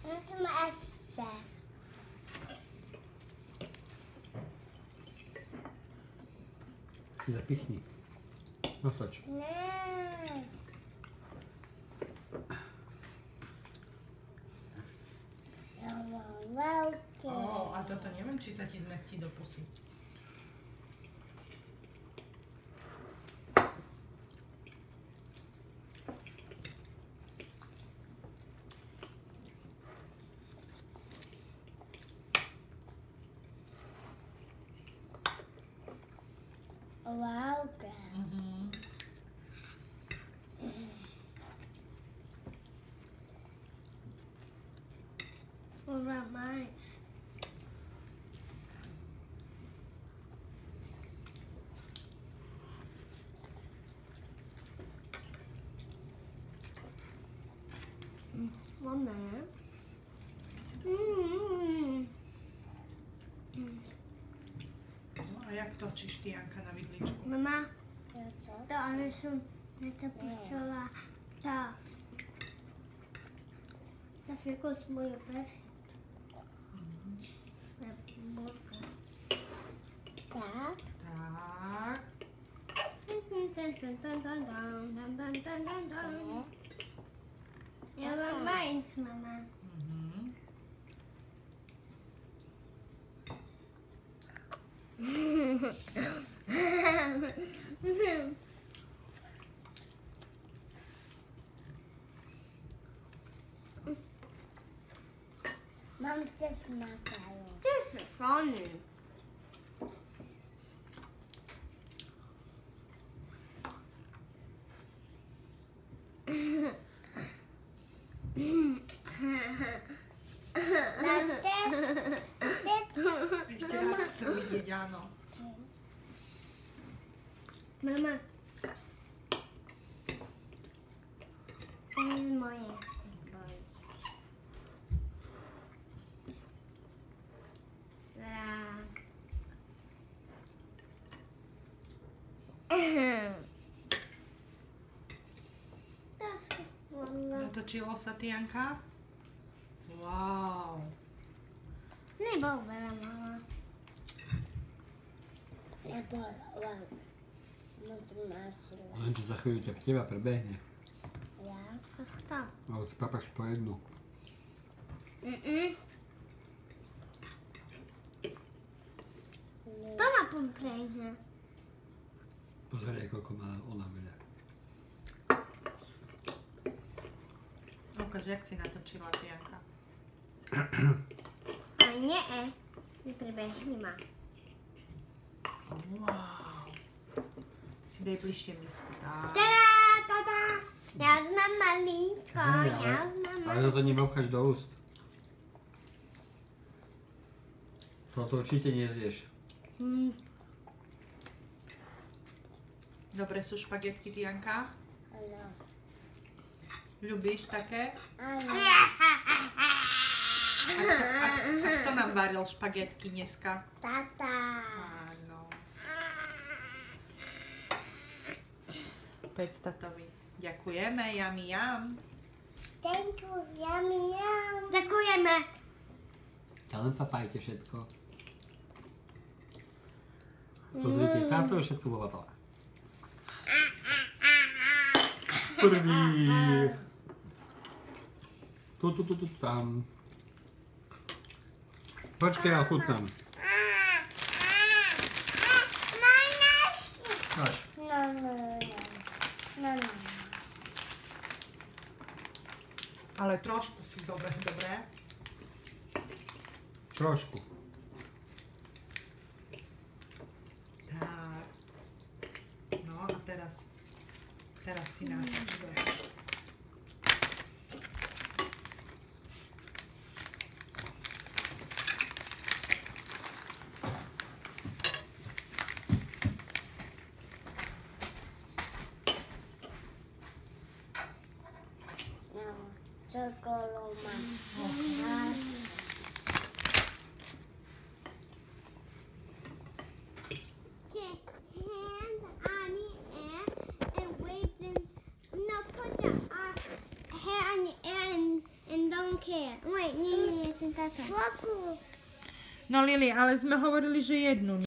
Musím ešte. Si zapichni. Natoč. Ne. Ja mám veľké. A toto neviem, či sa ti zmestí do pusy. Veľké. What about mine? One minute. No a jak točíš ty, Janka, na vidličku? Mama, to ale som natopíšala tá fieko z mojej prsi. Tak. Ja mám meins, mama. Mam też makaron. This is funny. Masz też? Ešte raz chcem vidieť, áno. Mama. To jest moje. Natočilo sa ty, Janka? Wow. Nebol veľa, mama. Nebol veľa. Len čo za chvíľu ťa teba prebehne. Ja? To kto? Ale si papaš po jednu. To ma pomprejne. Pozeraj, koľko má ona veľa. Ukáž, jak si natočila ty, Janka. A nie, neprebehni ma. Wow. Si dej bližšie misku. Tak. Tada! Ja mám malínčko, Ale to nebavkáš do úst. Toto určite nezješ. Dobre sú špagetky, ty, Janka? Áno. Ľubíš také? Áno. A kto nám varil špagetky dneska? Tata. Áno. Povedz tatovi. Ďakujeme, yummy yum. Thank you, yummy yum. Ďakujeme. Ja len papajte všetko. Pozrite, táto je všetko bobatala. Prvý. Tu, tam. Počkej, ja chutnám. Až. No. Ale trošku si zober, dobre? Trošku. Tak. No a teraz si natoč zase. Čokolo mám. Nie, ja som táto. No Lili, ale sme hovorili, že jednu.